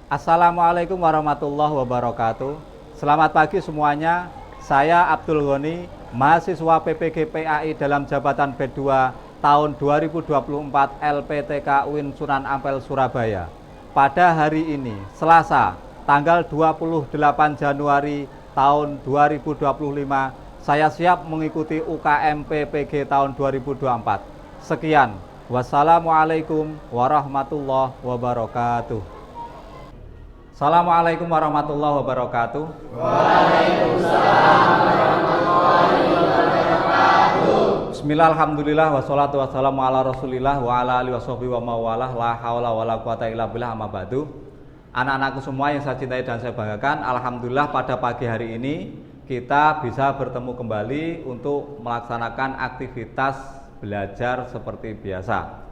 Assalamualaikum warahmatullahi wabarakatuh. Selamat pagi semuanya. Saya Abdul Ghani, mahasiswa PPG PAI dalam jabatan B2 tahun 2024 LPTK UIN Sunan Ampel Surabaya. Pada hari ini, Selasa, tanggal 28 Januari tahun 2025, saya siap mengikuti UKM PPG tahun 2024. Sekian. Wassalamualaikum warahmatullahi wabarakatuh. Assalamualaikum warahmatullahi wabarakatuh. Waalaikumsalam warahmatullahi wabarakatuh. Bismillah, alhamdulillah, wassalatu wassalamu ala rasulillah wa ala alihi wassohbihi wa mawalah, la hawla wa la quwata illa billah, amma ba'du. Anak-anakku semua yang saya cintai dan saya banggakan, alhamdulillah pada pagi hari ini kita bisa bertemu kembali untuk melaksanakan aktivitas belajar seperti biasa.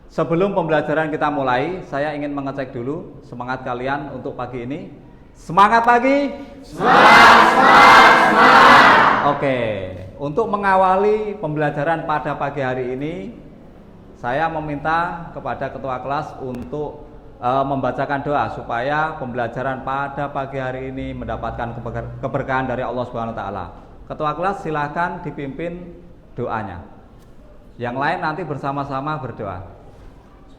Sebelum pembelajaran kita mulai, saya ingin mengecek dulu semangat kalian untuk pagi ini. Semangat pagi? Semangat! Oke, untuk mengawali pembelajaran pada pagi hari ini, saya meminta kepada ketua kelas untuk membacakan doa supaya pembelajaran pada pagi hari ini mendapatkan keberkahan dari Allah Subhanahu wa taala. Ketua kelas silahkan dipimpin doanya. Yang lain nanti bersama-sama berdoa.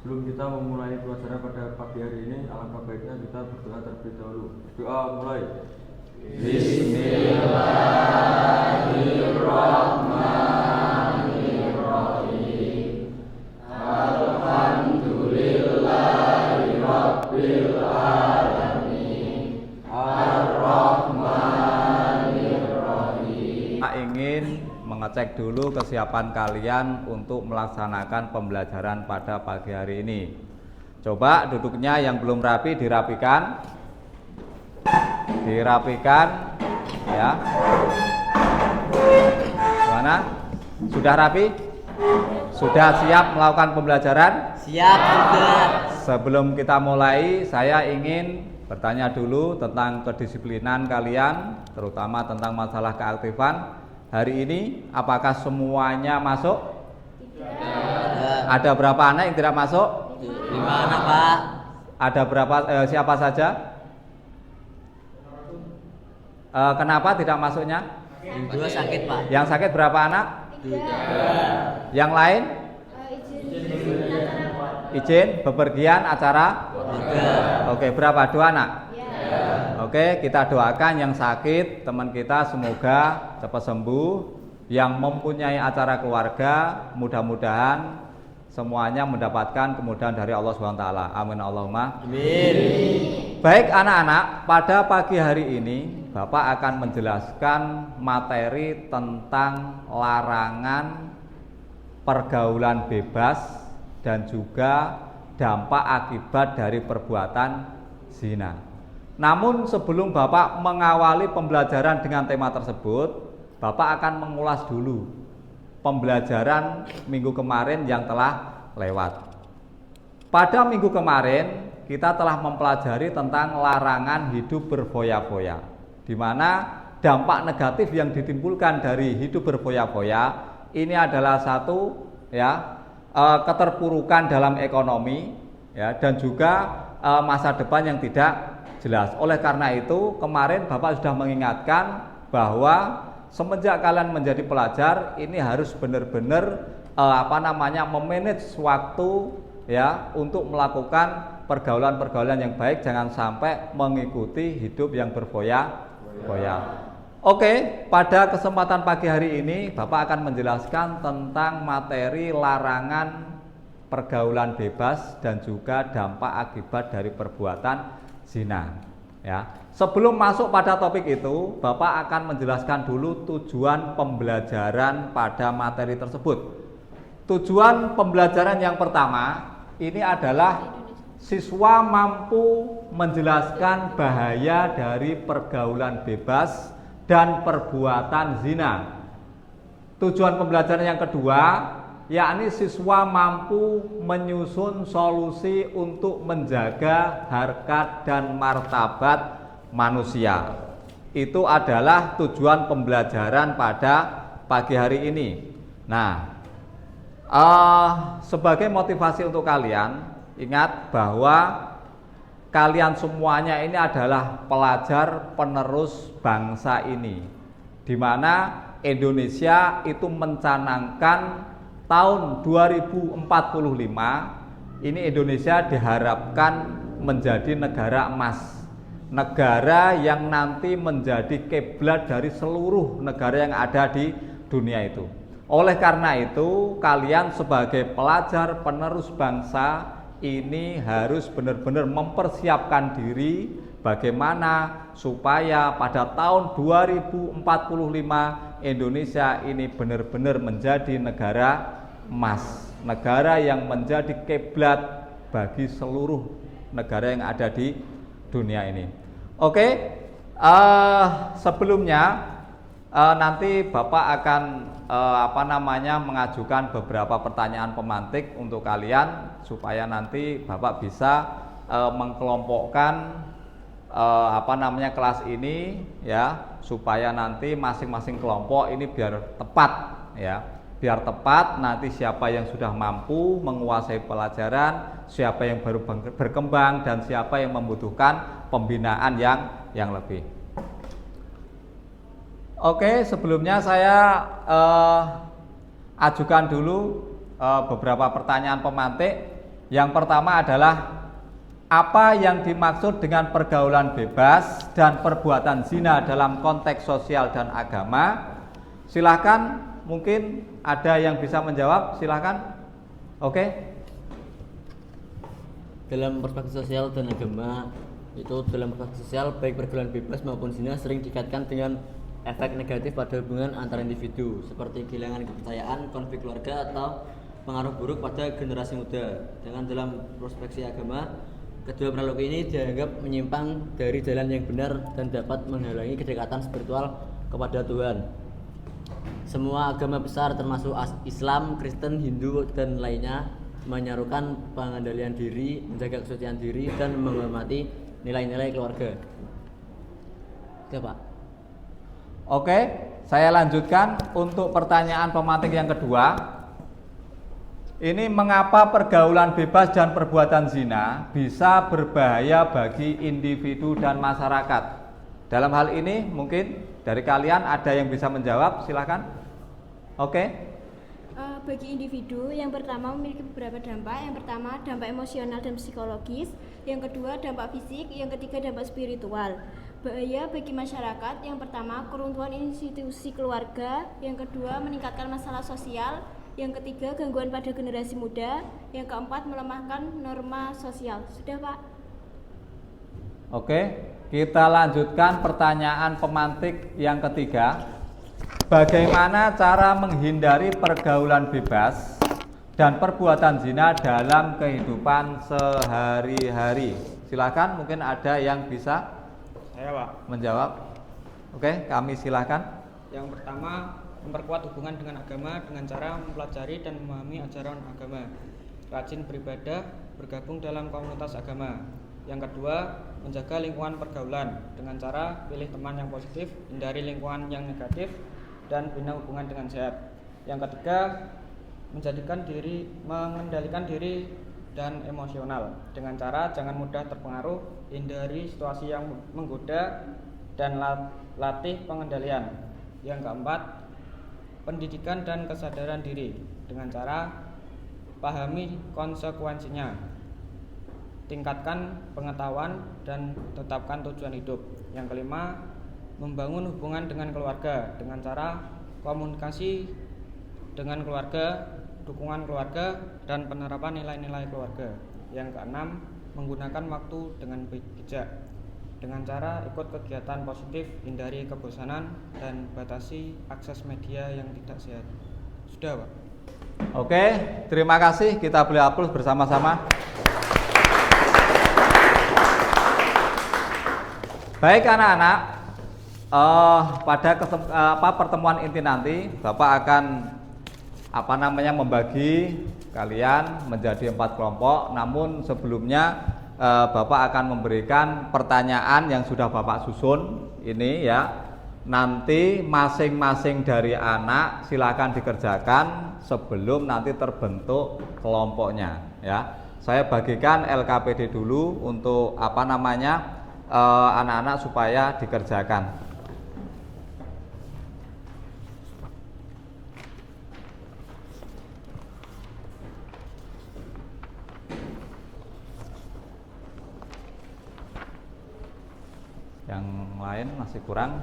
Sebelum kita memulai pelajaran pada pagi hari ini, alangkah baiknya kita berdoa terlebih dahulu. Doa mulai. Bismillahirrahmanirrahim. Alhamdulillahirabbil alamin. Ar-Rahmanirrahim. Saya ingin mengecek dulu kesiapan kalian untuk melaksanakan pembelajaran pada pagi hari ini. Coba duduknya yang belum rapi dirapikan. Dirapikan ya. Gimana? Sudah rapi? Sudah siap melakukan pembelajaran? Siap sudah. Sebelum kita mulai, saya ingin bertanya dulu tentang kedisiplinan kalian, terutama tentang masalah keaktifan. Hari ini apakah semuanya masuk? Tidak. Ada berapa anak yang tidak masuk? Di mana, Pak? Ada berapa siapa saja? Kenapa tidak masuknya? Yang dua sakit, Pak. Yang sakit berapa anak? 3. Yang lain? Izin bepergian acara? 3. Oke, berapa? 2 anak? Oke, kita doakan yang sakit teman kita semoga cepat sembuh. Yang mempunyai acara keluarga mudah-mudahan semuanya mendapatkan kemudahan dari Allah SWT. Amin Allahumma. Amin. Baik anak-anak, pada pagi hari ini Bapak akan menjelaskan materi tentang larangan pergaulan bebas dan juga dampak akibat dari perbuatan zina. Namun sebelum Bapak mengawali pembelajaran dengan tema tersebut, Bapak akan mengulas dulu pembelajaran minggu kemarin yang telah lewat. Pada minggu kemarin kita telah mempelajari tentang larangan hidup berfoya-foya, di mana dampak negatif yang ditimbulkan dari hidup berfoya-foya ini adalah satu keterpurukan dalam ekonomi ya, dan juga masa depan yang tidak jelas. Oleh karena itu kemarin Bapak sudah mengingatkan bahwa semenjak kalian menjadi pelajar ini harus benar-benar memanage waktu ya untuk melakukan pergaulan-pergaulan yang baik, jangan sampai mengikuti hidup yang berfoya-foya. Oke, pada kesempatan pagi hari ini Bapak akan menjelaskan tentang materi larangan pergaulan bebas dan juga dampak akibat dari perbuatan zina. Ya. Sebelum masuk pada topik itu, Bapak akan menjelaskan dulu tujuan pembelajaran pada materi tersebut. Tujuan pembelajaran yang pertama ini adalah siswa mampu menjelaskan bahaya dari pergaulan bebas dan perbuatan zina. Tujuan pembelajaran yang kedua yakni siswa mampu menyusun solusi untuk menjaga harkat dan martabat manusia. Itu adalah tujuan pembelajaran pada pagi hari ini. Nah, sebagai motivasi untuk kalian, ingat bahwa kalian semuanya ini adalah pelajar penerus bangsa ini, di mana Indonesia itu mencanangkan tahun 2045 ini Indonesia diharapkan menjadi negara emas, negara yang nanti menjadi kiblat dari seluruh negara yang ada di dunia itu. Oleh karena itu, kalian sebagai pelajar penerus bangsa ini harus benar-benar mempersiapkan diri bagaimana supaya pada tahun 2045 Indonesia ini benar-benar menjadi negara emas, negara yang menjadi kiblat bagi seluruh negara yang ada di dunia ini. Oke, sebelumnya nanti Bapak akan mengajukan beberapa pertanyaan pemantik untuk kalian supaya nanti Bapak bisa mengkelompokkan kelas ini ya, supaya nanti masing-masing kelompok ini biar tepat ya. Biar tepat nanti siapa yang sudah mampu menguasai pelajaran, siapa yang baru berkembang dan siapa yang membutuhkan pembinaan yang lebih. Oke, sebelumnya saya ajukan dulu beberapa pertanyaan pemantik. Yang pertama adalah apa yang dimaksud dengan pergaulan bebas dan perbuatan zina dalam konteks sosial dan agama? Silahkan, mungkin ada yang bisa menjawab, silahkan. Oke. Dalam perspektif sosial dan agama, itu dalam perspektif sosial baik pergaulan bebas maupun zina sering dikaitkan dengan efek negatif pada hubungan antar individu seperti kehilangan kepercayaan, konflik keluarga, atau pengaruh buruk pada generasi muda. Dengan dalam perspektif agama, kedua perilaku ini dianggap menyimpang dari jalan yang benar dan dapat menghalangi kedekatan spiritual kepada Tuhan. Semua agama besar termasuk Islam, Kristen, Hindu, dan lainnya menyerukan pengendalian diri, menjaga kesucian diri, dan menghormati nilai-nilai keluarga. Oke, Pak. Oke, saya lanjutkan untuk pertanyaan pemantik yang kedua. Ini mengapa pergaulan bebas dan perbuatan zina bisa berbahaya bagi individu dan masyarakat? Dalam hal ini mungkin dari kalian ada yang bisa menjawab, silakan. Oke. Bagi individu, yang pertama memiliki beberapa dampak. Yang pertama dampak emosional dan psikologis, yang kedua dampak fisik, yang ketiga dampak spiritual. Bahaya bagi masyarakat, yang pertama keruntuhan institusi keluarga, yang kedua meningkatkan masalah sosial, yang ketiga gangguan pada generasi muda, yang keempat melemahkan norma sosial. Sudah, Pak? Oke, kita lanjutkan pertanyaan pemantik yang ketiga. Bagaimana cara menghindari pergaulan bebas dan perbuatan zina dalam kehidupan sehari-hari? Silakan, mungkin ada yang bisa menjawab. Oke, kami silakan. Yang pertama, memperkuat hubungan dengan agama dengan cara mempelajari dan memahami ajaran agama. Rajin beribadah, bergabung dalam komunitas agama. Yang kedua, menjaga lingkungan pergaulan dengan cara pilih teman yang positif, hindari lingkungan yang negatif, dan bina hubungan dengan sehat. Yang ketiga, mengendalikan diri dan emosional dengan cara jangan mudah terpengaruh, hindari situasi yang menggoda, dan latih pengendalian. Yang keempat, pendidikan dan kesadaran diri dengan cara pahami konsekuensinya, tingkatkan pengetahuan dan tetapkan tujuan hidup. Yang kelima, membangun hubungan dengan keluarga dengan cara komunikasi dengan keluarga, dukungan keluarga, dan penerapan nilai-nilai keluarga. Yang keenam, menggunakan waktu dengan bijak dengan cara ikut kegiatan positif, hindari kebosanan, dan batasi akses media yang tidak sehat. Sudah, Pak. Oke, terima kasih. Kita boleh aplaus bersama-sama. Baik anak-anak, pada pertemuan inti nanti Bapak akan membagi kalian menjadi 4 kelompok. Namun sebelumnya Bapak akan memberikan pertanyaan yang sudah Bapak susun ini ya. Nanti masing-masing dari anak silakan dikerjakan sebelum nanti terbentuk kelompoknya ya. saya bagikan LKPD dulu untuk anak-anak supaya dikerjakan. Yang lain masih kurang.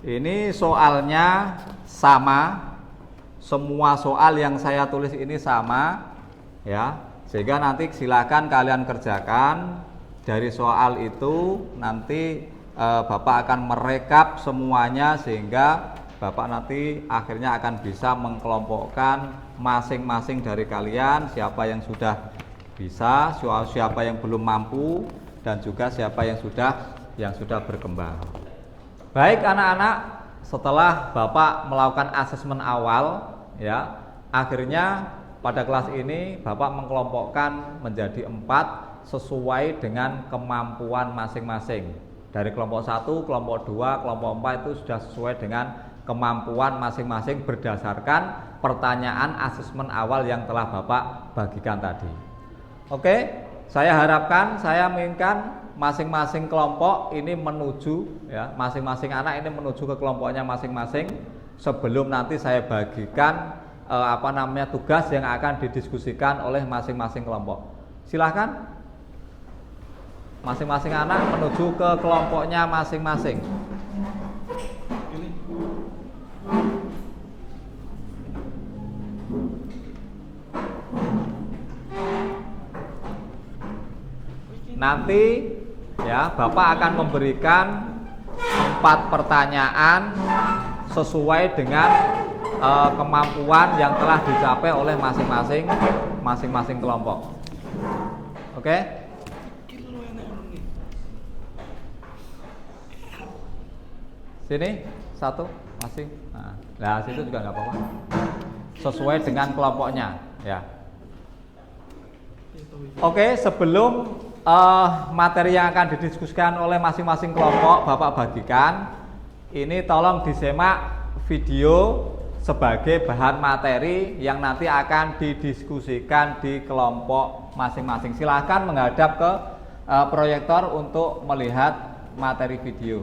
Ini soalnya sama, semua soal yang saya tulis ini sama, ya. Sehingga nanti silakan kalian kerjakan. Dari soal itu nanti Bapak akan merekap semuanya sehingga Bapak nanti akhirnya akan bisa mengkelompokkan masing-masing dari kalian siapa yang sudah bisa, siapa yang belum mampu, dan juga siapa yang sudah berkembang. Baik anak-anak, setelah Bapak melakukan asesmen awal, ya, akhirnya pada kelas ini Bapak mengkelompokkan menjadi 4 sesuai dengan kemampuan masing-masing. Dari kelompok 1, kelompok 2, kelompok 4 itu sudah sesuai dengan kemampuan masing-masing berdasarkan pertanyaan asesmen awal yang telah Bapak bagikan tadi. Oke, saya harapkan, saya inginkan masing-masing kelompok ini menuju, ya, masing-masing anak ini menuju ke kelompoknya masing-masing sebelum nanti saya bagikan tugas yang akan didiskusikan oleh masing-masing kelompok. Silahkan masing-masing anak menuju ke kelompoknya masing-masing. Nanti ya Bapak akan memberikan 4 pertanyaan sesuai dengan kemampuan yang telah dicapai oleh masing-masing kelompok. Oke? Sini 1 masih. Nah, situ juga nggak apa-apa. Sesuai dengan kelompoknya, ya. Oke, sebelum materi yang akan didiskusikan oleh masing-masing kelompok Bapak bagikan, ini tolong disimak video sebagai bahan materi yang nanti akan didiskusikan di kelompok masing-masing. Silahkan menghadap ke proyektor untuk melihat materi video.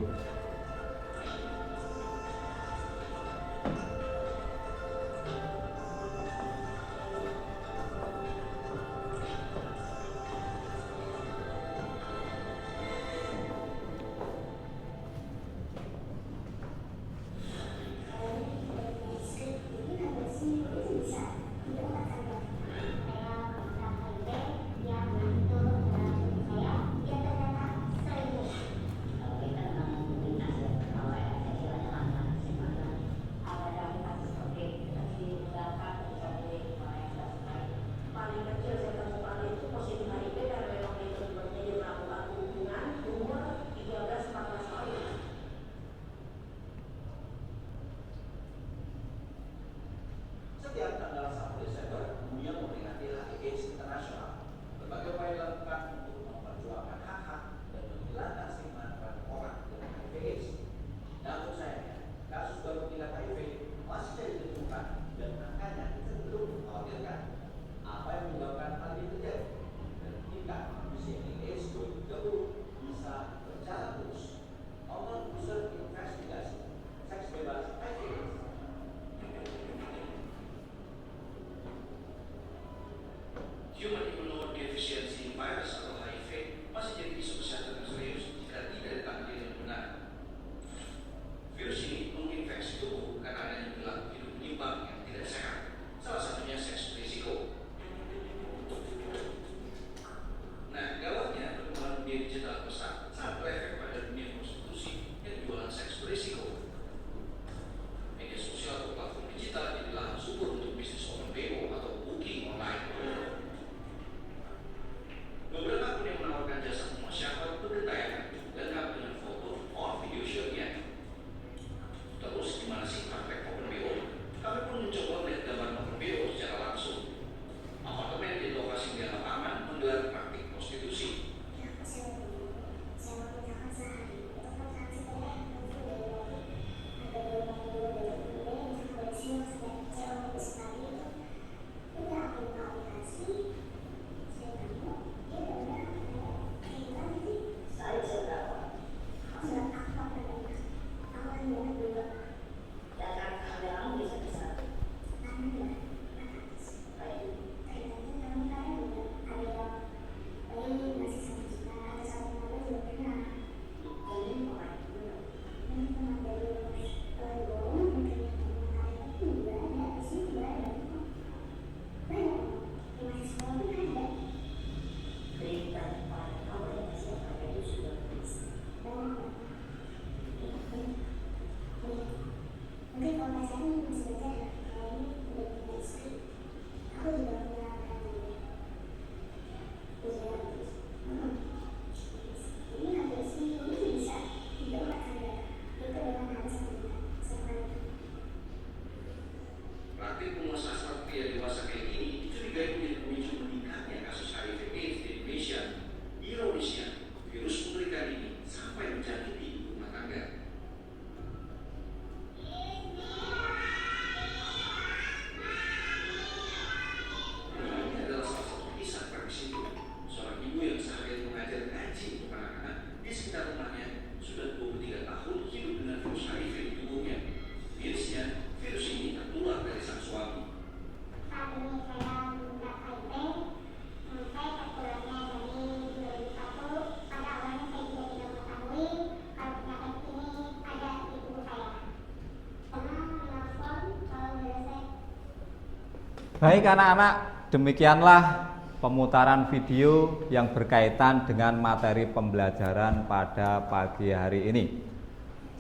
Baik anak-anak, demikianlah pemutaran video yang berkaitan dengan materi pembelajaran pada pagi hari ini.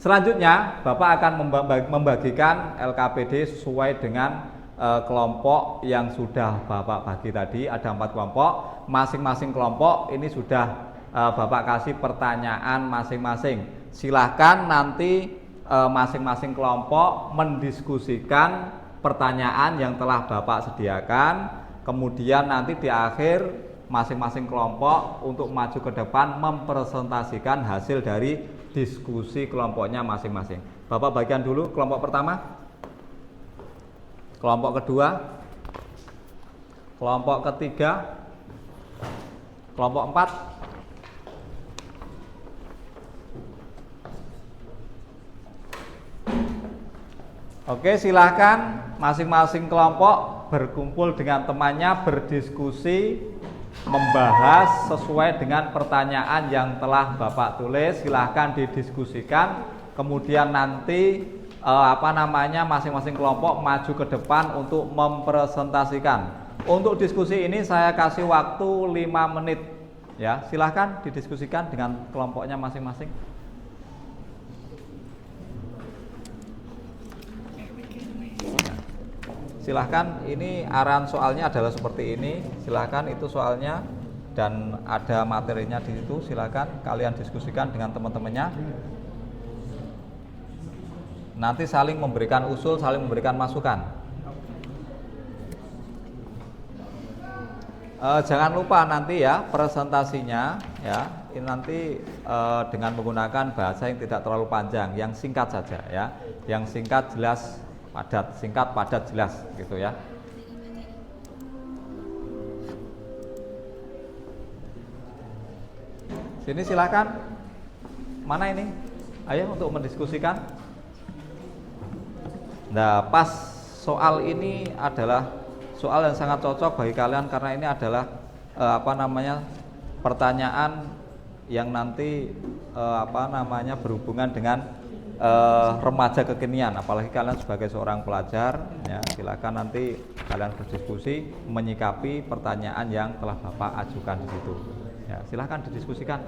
Selanjutnya, Bapak akan membagikan LKPD sesuai dengan kelompok yang sudah Bapak bagi tadi. Ada 4 kelompok, masing-masing kelompok ini sudah Bapak kasih pertanyaan masing-masing. Silahkan nanti masing-masing kelompok mendiskusikan pertanyaan yang telah Bapak sediakan. Kemudian nanti di akhir masing-masing kelompok untuk maju ke depan mempresentasikan hasil dari diskusi kelompoknya masing-masing. Bapak bagian dulu kelompok pertama, kelompok kedua, kelompok ketiga, kelompok 4. Oke, silahkan masing-masing kelompok berkumpul dengan temannya, berdiskusi, membahas sesuai dengan pertanyaan yang telah Bapak tulis. Silahkan didiskusikan. Kemudian nanti masing-masing kelompok maju ke depan untuk mempresentasikan. Untuk diskusi ini saya kasih waktu 5 menit. Ya, silahkan didiskusikan dengan kelompoknya masing-masing. Silahkan, ini arahan soalnya adalah seperti ini. Silahkan, itu soalnya dan ada materinya di situ. Silahkan kalian diskusikan dengan teman-temannya. Nanti saling memberikan usul, saling memberikan masukan. Jangan lupa nanti ya presentasinya ya. Ini nanti dengan menggunakan bahasa yang tidak terlalu panjang, yang singkat saja ya. Yang singkat, jelas, padat, singkat, padat, jelas gitu ya. Sini silakan. Mana ini? Ayo untuk mendiskusikan. Nah, pas soal ini adalah soal yang sangat cocok bagi kalian karena ini adalah pertanyaan yang nanti berhubungan dengan remaja kekinian, apalagi kalian sebagai seorang pelajar ya, silakan nanti kalian berdiskusi menyikapi pertanyaan yang telah Bapak ajukan di situ. Ya, silakan didiskusikan.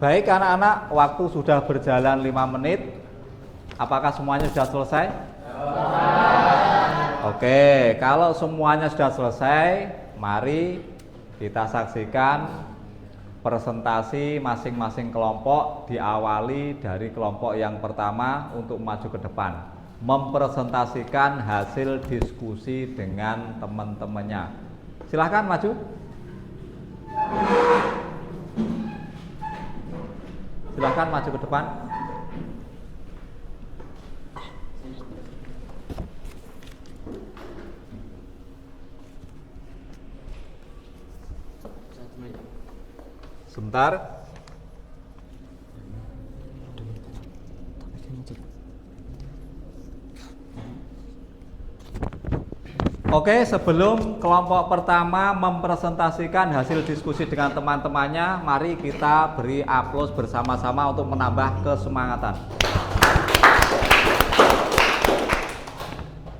Baik anak-anak, waktu sudah berjalan 5 menit. Apakah semuanya sudah selesai? Oke, kalau semuanya sudah selesai, mari kita saksikan presentasi masing-masing kelompok, diawali dari kelompok yang pertama untuk maju ke depan, mempresentasikan hasil diskusi dengan teman-temannya. Silahkan maju. Silahkan maju ke depan. Sebentar. Oke, sebelum kelompok pertama mempresentasikan hasil diskusi dengan teman-temannya, mari kita beri aplaus bersama-sama untuk menambah kesemangatan.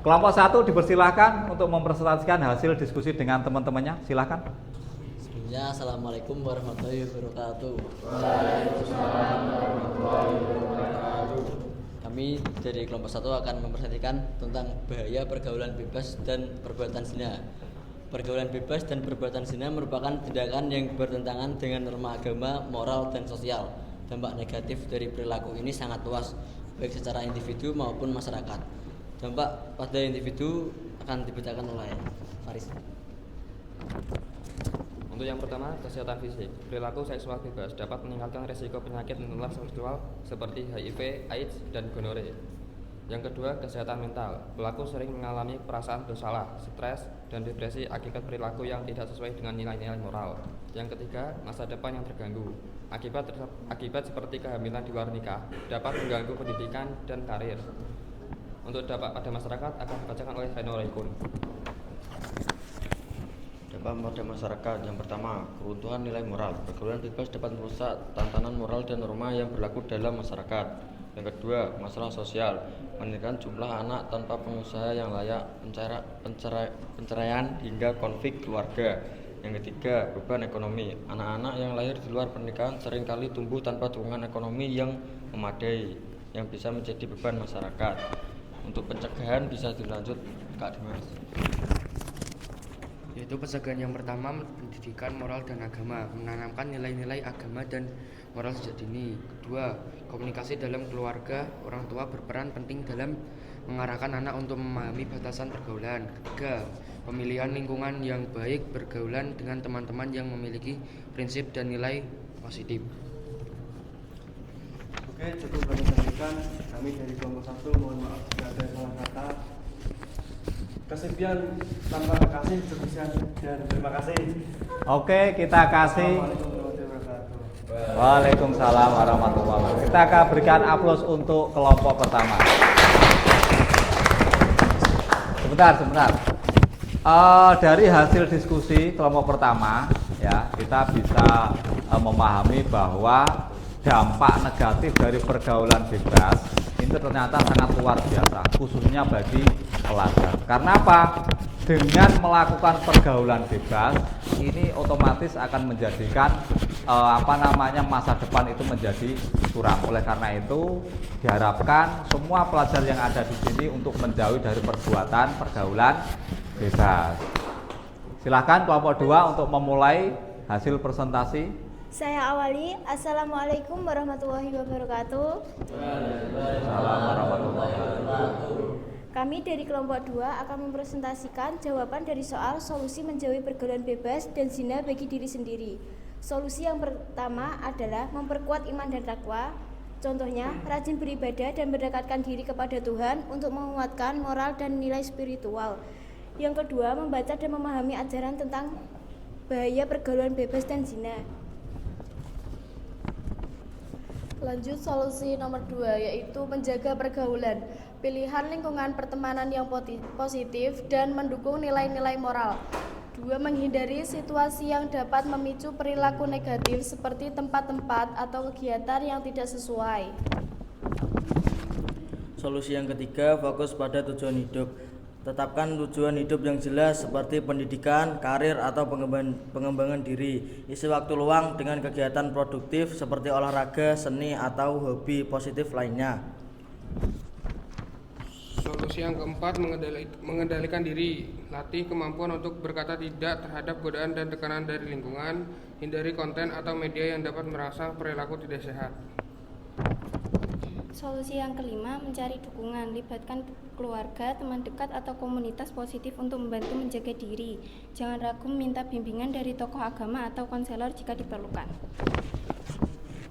Kelompok 1 dipersilahkan untuk mempresentasikan hasil diskusi dengan teman-temannya. Silahkan. Sebelumnya, Assalamualaikum warahmatullahi wabarakatuh. Kami dari kelompok 1 akan mempresentasikan tentang bahaya pergaulan bebas dan perbuatan zina. Pergaulan bebas dan perbuatan zina merupakan tindakan yang bertentangan dengan norma agama, moral, dan sosial. Dampak negatif dari perilaku ini sangat luas, baik secara individu maupun masyarakat. Dampak pada individu akan dibacakan oleh Faris. Untuk yang pertama, kesehatan fisik. Perilaku seksual bebas dapat meningkatkan resiko penyakit menular seksual seperti HIV, AIDS, dan gonore. Yang kedua, kesehatan mental. Pelaku sering mengalami perasaan bersalah, stres, dan depresi akibat perilaku yang tidak sesuai dengan nilai-nilai moral. Yang ketiga, masa depan yang terganggu. Akibat seperti kehamilan di luar nikah dapat mengganggu pendidikan dan karir. Untuk dampak pada masyarakat akan dibacakan oleh Reno Raikun. Dampak pada masyarakat. Yang pertama, keruntuhan nilai moral. Pergaulan bebas dapat merusak tatanan moral dan norma yang berlaku dalam masyarakat. Yang kedua, masalah sosial. Meningkatkan jumlah anak tanpa pengusaha yang layak, penceraian hingga konflik keluarga. Yang ketiga, beban ekonomi. Anak-anak yang lahir di luar pernikahan seringkali tumbuh tanpa dukungan ekonomi yang memadai, yang bisa menjadi beban masyarakat. Untuk pencegahan bisa dilanjut Kak Dimas. Yaitu pencegahan yang pertama, pendidikan moral dan agama, menanamkan nilai-nilai agama dan moral sejak dini. Kedua, komunikasi dalam keluarga, orang tua berperan penting dalam mengarahkan anak untuk memahami batasan pergaulan. Ketiga, pemilihan lingkungan yang baik, bergaulan dengan teman-teman yang memiliki prinsip dan nilai positif. Oke, cukup kami sampaikan. Kami dari kelompok 1 mohon maaf jika ada salah kata. Kesepian tanpa kasih, kebersihan dan terima kasih. Oke, kita kasih. Assalamualaikum warahmatullahi wabarakatuh. Waalaikumsalam warahmatullahi wabarakatuh. Kita akan berikan aplaus untuk kelompok pertama. Sebentar. Dari hasil diskusi kelompok pertama, ya kita bisa memahami bahwa dampak negatif dari pergaulan bebas itu ternyata sangat luar biasa, khususnya bagi pelajar. Karena apa? Dengan melakukan pergaulan bebas, ini otomatis akan menjadikan masa depan itu menjadi suram. Oleh karena itu, diharapkan semua pelajar yang ada di sini untuk menjauhi dari perbuatan pergaulan bebas. Silahkan kelompok 2 untuk memulai hasil presentasi. Saya awali. Assalamualaikum warahmatullahi wabarakatuh. Waalaikumsalam warahmatullahi wabarakatuh. Kami dari kelompok 2 akan mempresentasikan jawaban dari soal solusi menjauhi pergaulan bebas dan zina bagi diri sendiri. Solusi yang pertama adalah memperkuat iman dan takwa. Contohnya, rajin beribadah dan mendekatkan diri kepada Tuhan untuk menguatkan moral dan nilai spiritual. Yang kedua, membaca dan memahami ajaran tentang bahaya pergaulan bebas dan zina. Lanjut solusi nomor 2, yaitu menjaga pergaulan, pilihan lingkungan pertemanan yang positif dan mendukung nilai-nilai moral. 2. Menghindari situasi yang dapat memicu perilaku negatif seperti tempat-tempat atau kegiatan yang tidak sesuai. Solusi yang ketiga, fokus pada tujuan hidup. Tetapkan tujuan hidup yang jelas seperti pendidikan, karir, atau pengembangan diri. Isi waktu luang dengan kegiatan produktif seperti olahraga, seni, atau hobi positif lainnya. Solusi yang keempat, mengendalikan diri. Latih kemampuan untuk berkata tidak terhadap godaan dan tekanan dari lingkungan. Hindari konten atau media yang dapat merangsang perilaku tidak sehat. Solusi yang kelima, mencari dukungan. Libatkan keluarga, teman dekat, atau komunitas positif untuk membantu menjaga diri. Jangan ragu minta bimbingan dari tokoh agama atau konselor jika diperlukan.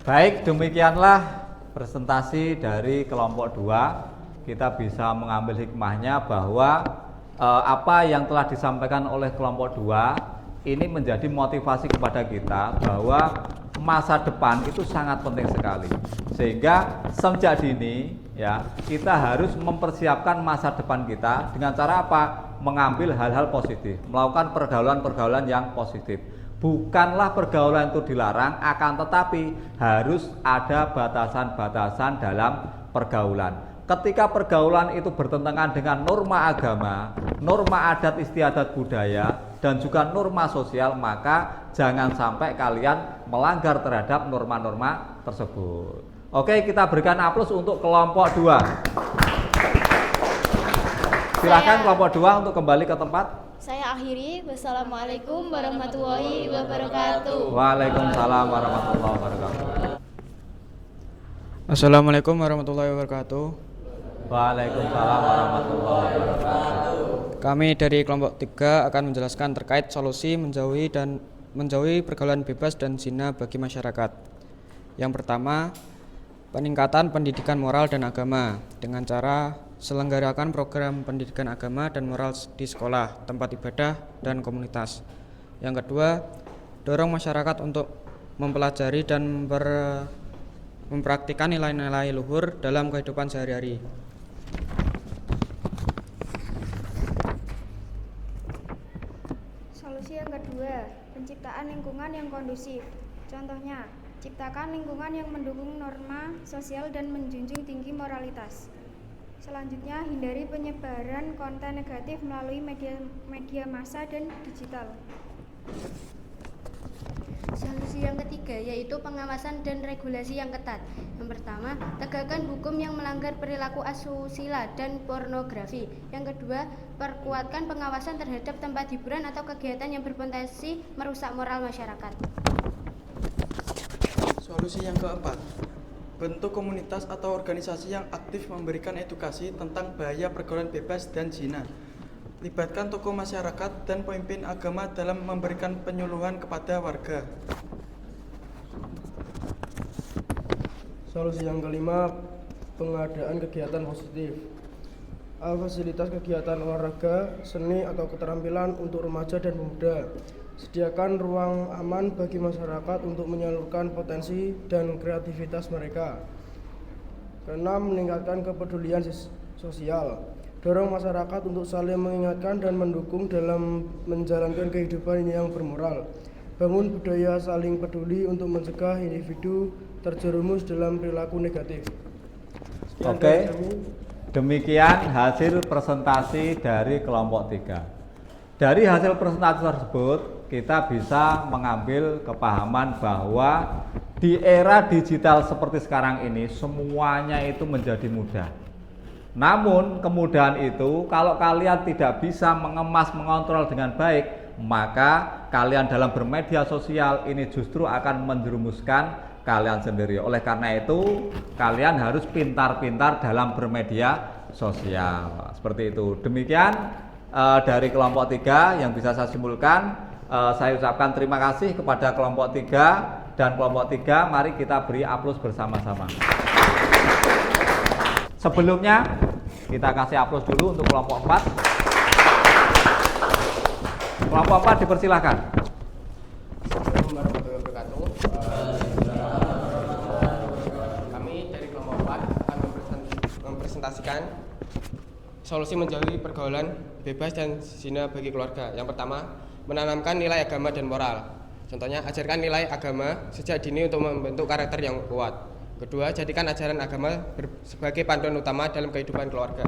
Baik, demikianlah presentasi dari kelompok 2. Kita bisa mengambil hikmahnya bahwa apa yang telah disampaikan oleh kelompok 2 ini menjadi motivasi kepada kita bahwa masa depan itu sangat penting sekali. Sehingga sejak dini ya, kita harus mempersiapkan masa depan kita dengan cara apa? Mengambil hal-hal positif, melakukan pergaulan-pergaulan yang positif. Bukanlah pergaulan itu dilarang, akan tetapi harus ada batasan-batasan dalam pergaulan. Ketika pergaulan itu bertentangan dengan norma agama, norma adat istiadat budaya, dan juga norma sosial, maka jangan sampai kalian melanggar terhadap norma-norma tersebut. Oke, kita berikan aplaus untuk kelompok 2. Silakan kelompok 2 untuk kembali ke tempat. Saya akhiri. Wassalamualaikum warahmatullahi wabarakatuh. Waalaikumsalam warahmatullahi wabarakatuh. Assalamualaikum warahmatullahi wabarakatuh. Waalaikumsalam warahmatullahi wabarakatuh. Kami dari kelompok 3 akan menjelaskan terkait solusi menjauhi pergaulan bebas dan zina bagi masyarakat. Yang pertama, peningkatan pendidikan moral dan agama dengan cara selenggarakan program pendidikan agama dan moral di sekolah, tempat ibadah, dan komunitas. Yang kedua, dorong masyarakat untuk mempelajari dan mempraktikkan nilai-nilai luhur dalam kehidupan sehari-hari. Solusi yang kedua, penciptaan lingkungan yang kondusif. Contohnya, ciptakan lingkungan yang mendukung norma sosial dan menjunjung tinggi moralitas. Selanjutnya, hindari penyebaran konten negatif melalui media massa dan digital. Solusi yang ketiga yaitu pengawasan dan regulasi yang ketat. Yang pertama, tegakkan hukum yang melanggar perilaku asusila dan pornografi. Yang kedua, perkuatkan pengawasan terhadap tempat hiburan atau kegiatan yang berpotensi merusak moral masyarakat. Solusi yang keempat, bentuk komunitas atau organisasi yang aktif memberikan edukasi tentang bahaya pergaulan bebas dan zina. Libatkan tokoh masyarakat dan pemimpin agama dalam memberikan penyuluhan kepada warga. Solusi yang kelima, pengadaan kegiatan positif. Fasilitas kegiatan olahraga, seni atau keterampilan untuk remaja dan pemuda. Sediakan ruang aman bagi masyarakat untuk menyalurkan potensi dan kreativitas mereka. Keenam, meningkatkan kepedulian sosial. Dorong masyarakat untuk saling mengingatkan dan mendukung dalam menjalankan kehidupan yang bermoral. Bangun budaya saling peduli untuk mencegah individu terjerumus dalam perilaku negatif. Oke, demikian hasil presentasi dari kelompok 3. Dari hasil presentasi tersebut, kita bisa mengambil kepahaman bahwa di era digital seperti sekarang ini, semuanya itu menjadi mudah. Namun kemudahan itu kalau kalian tidak bisa mengontrol dengan baik, maka kalian dalam bermedia sosial ini justru akan menjerumuskan kalian sendiri. Oleh karena itu kalian harus pintar-pintar dalam bermedia sosial. Seperti itu. Demikian dari kelompok 3 yang bisa saya simpulkan. Saya ucapkan terima kasih kepada kelompok 3 dan kelompok 3. Mari kita beri aplaus bersama-sama. Sebelumnya kita kasih aplaus dulu untuk kelompok 4. Kelompok 4 dipersilahkan. Assalamualaikum warahmatullahi wabarakatuh. Kami dari kelompok 4 akan mempresentasikan solusi menjauhi pergaulan bebas dan zina bagi keluarga. Yang pertama, menanamkan nilai agama dan moral. Contohnya, ajarkan nilai agama sejak dini untuk membentuk karakter yang kuat. Kedua, jadikan ajaran agama sebagai panduan utama dalam kehidupan keluarga.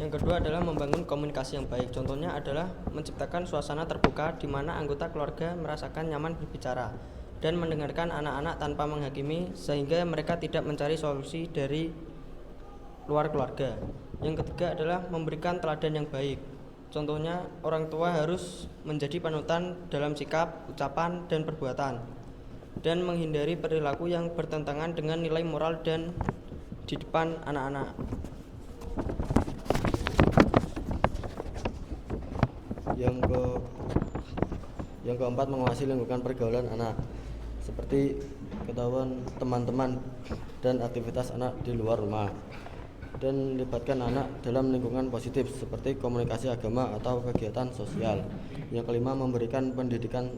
Yang kedua adalah membangun komunikasi yang baik. Contohnya adalah menciptakan suasana terbuka di mana anggota keluarga merasakan nyaman berbicara dan mendengarkan anak-anak tanpa menghakimi sehingga mereka tidak mencari solusi dari luar keluarga. Yang ketiga adalah memberikan teladan yang baik. Contohnya orang tua harus menjadi panutan dalam sikap, ucapan, dan perbuatan dan menghindari perilaku yang bertentangan dengan nilai moral dan di depan anak-anak. Yang keempat, menguasai lingkungan pergaulan anak seperti ketahuan teman-teman dan aktivitas anak di luar rumah, dan melibatkan anak dalam lingkungan positif seperti komunikasi agama atau kegiatan sosial. Yang kelima, memberikan pendidikan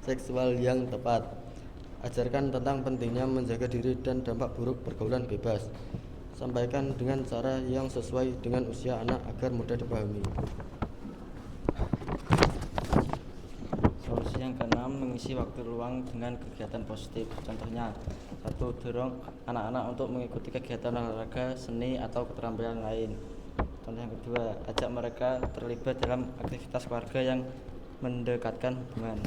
seksual yang tepat. Ajarkan tentang pentingnya menjaga diri dan dampak buruk pergaulan bebas. Sampaikan dengan cara yang sesuai dengan usia anak agar mudah dipahami. Solusi yang keenam, mengisi waktu luang dengan kegiatan positif. Contohnya, 1. Dorong anak-anak untuk mengikuti kegiatan olahraga, seni, atau keterampilan lain. Contoh yang kedua, ajak mereka terlibat dalam aktivitas keluarga yang mendekatkan hubungan.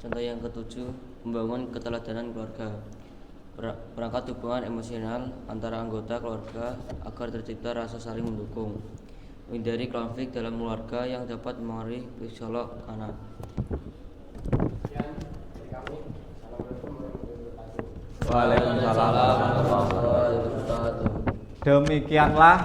Contoh yang ketujuh, membangun keteladanan keluarga. Perangkat hubungan emosional antara anggota keluarga agar tercipta rasa saling mendukung. Menghindari konflik dalam keluarga yang dapat mempengaruhi psikolog anak. Waalaikumsalam warahmatullahi wabarakatuh. Demikianlah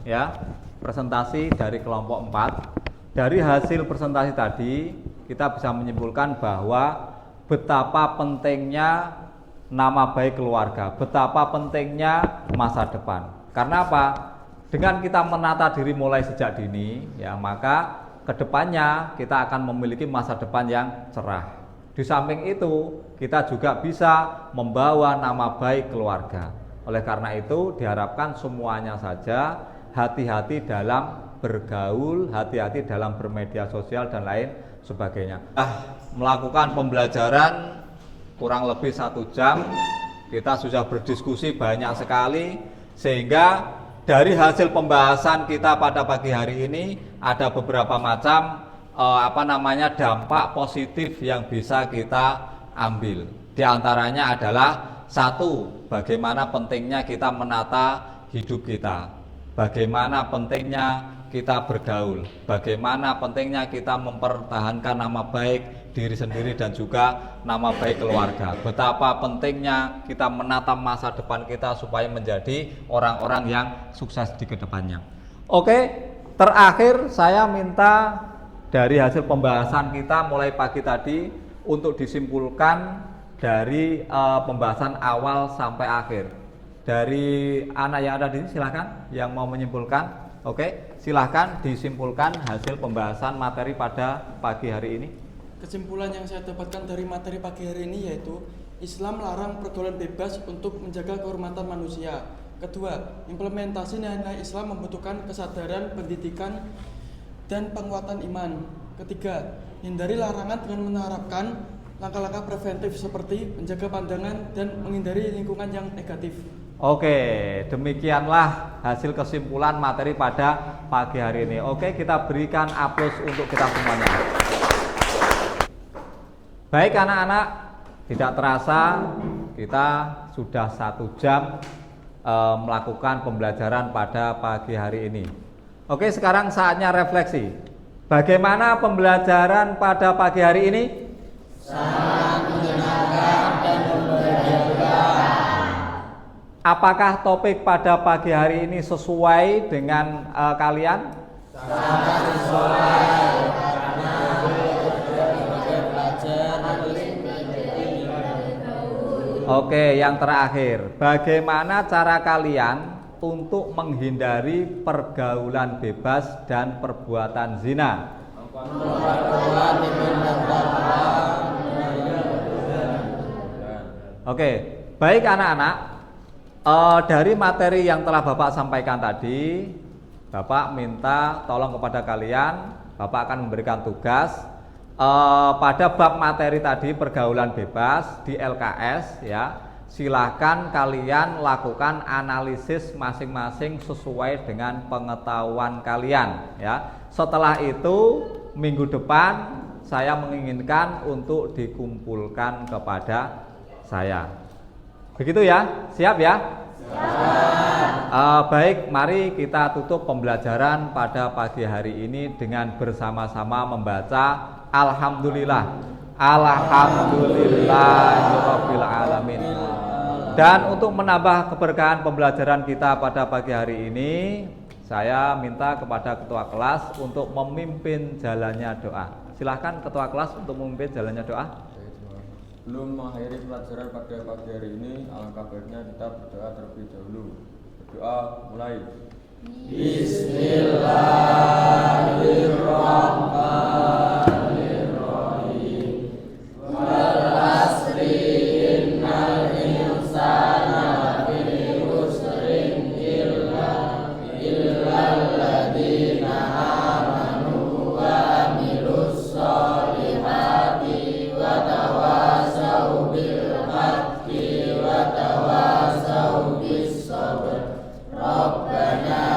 ya presentasi dari kelompok 4. Dari hasil presentasi tadi kita bisa menyimpulkan bahwa betapa pentingnya nama baik keluarga, betapa pentingnya masa depan. Karena apa? Dengan kita menata diri mulai sejak dini, ya maka kedepannya kita akan memiliki masa depan yang cerah. Di samping itu, kita juga bisa membawa nama baik keluarga. Oleh karena itu, diharapkan semuanya saja hati-hati dalam bergaul, hati-hati dalam bermedia sosial dan lain sebagainya. Melakukan pembelajaran kurang lebih 1 jam, kita sudah berdiskusi banyak sekali, sehingga dari hasil pembahasan kita pada pagi hari ini ada beberapa macam dampak positif yang bisa kita ambil. Di antaranya adalah 1, bagaimana pentingnya kita menata hidup kita. Bagaimana pentingnya kita bergaul. Bagaimana pentingnya kita mempertahankan nama baik diri sendiri dan juga nama baik keluarga. Betapa pentingnya kita menata masa depan kita supaya menjadi orang-orang yang sukses di kedepannya. Oke, terakhir saya minta dari hasil pembahasan kita mulai pagi tadi untuk disimpulkan dari pembahasan awal sampai akhir. Dari anak yang ada di sini silahkan yang mau menyimpulkan. Oke, silahkan disimpulkan hasil pembahasan materi pada pagi hari ini. Kesimpulan yang saya dapatkan dari materi pagi hari ini yaitu Islam melarang pergaulan bebas untuk menjaga kehormatan manusia. Kedua, implementasi nilai Islam membutuhkan kesadaran, pendidikan, dan penguatan iman. Ketiga, hindari larangan dengan menerapkan langkah-langkah preventif seperti menjaga pandangan dan menghindari lingkungan yang negatif. Oke, demikianlah hasil kesimpulan materi pada pagi hari ini. Oke, kita berikan aplaus untuk kita semuanya. Baik anak-anak, tidak terasa kita sudah 1 jam melakukan pembelajaran pada pagi hari ini. Oke, sekarang saatnya refleksi. Bagaimana pembelajaran pada pagi hari ini? Sangat menyenangkan dan membahagiakan. Apakah topik pada pagi hari ini sesuai dengan kalian? Sangat sesuai. Oke, yang terakhir, bagaimana cara kalian untuk menghindari pergaulan bebas dan perbuatan zina? Oke, baik anak-anak, dari materi yang telah Bapak sampaikan tadi, Bapak minta tolong kepada kalian, Bapak akan memberikan tugas pada bab materi tadi pergaulan bebas di LKS ya. silahkan kalian lakukan analisis masing-masing sesuai dengan pengetahuan kalian ya. Setelah itu minggu depan saya menginginkan untuk dikumpulkan kepada saya. Begitu ya? Siap ya? Baik, mari kita tutup pembelajaran pada pagi hari ini dengan bersama-sama membaca Alhamdulillah. Alhamdulillahirabbil alamin. Dan untuk menambah keberkahan pembelajaran kita pada pagi hari ini, saya minta kepada ketua kelas untuk memimpin jalannya doa. Silahkan ketua kelas untuk memimpin jalannya doa. Belum mengakhiri pelajaran pada pagi hari ini, alangkah baiknya kita berdoa terlebih dahulu. Berdoa mulai. Bismillahirrahmanirrahim. Wal asri innal insana lafi khusrin illal ladzina amanu wa amilus solihati wa tawasau bil haqqi wa tawasau bis sabr. Rabbana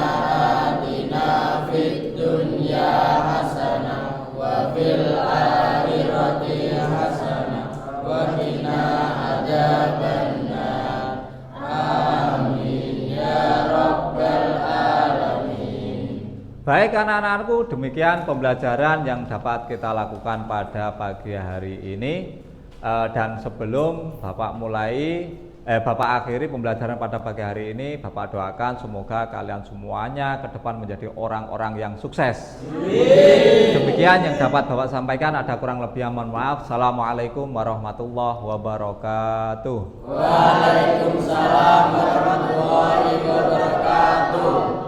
atina fid dunya hasanah wa fil akhirati hasanah wa qina adzabannar. Amin ya rabbal alamin. Baik anak-anakku, demikian pembelajaran yang dapat kita lakukan pada pagi hari ini. Dan sebelum Bapak Bapak akhiri pembelajaran pada pagi hari ini, Bapak doakan semoga kalian semuanya ke depan menjadi orang-orang yang sukses. Demikian yang dapat Bapak sampaikan, ada kurang lebih mohon maaf. Assalamualaikum warahmatullahi wabarakatuh. Waalaikumsalam warahmatullahi wabarakatuh.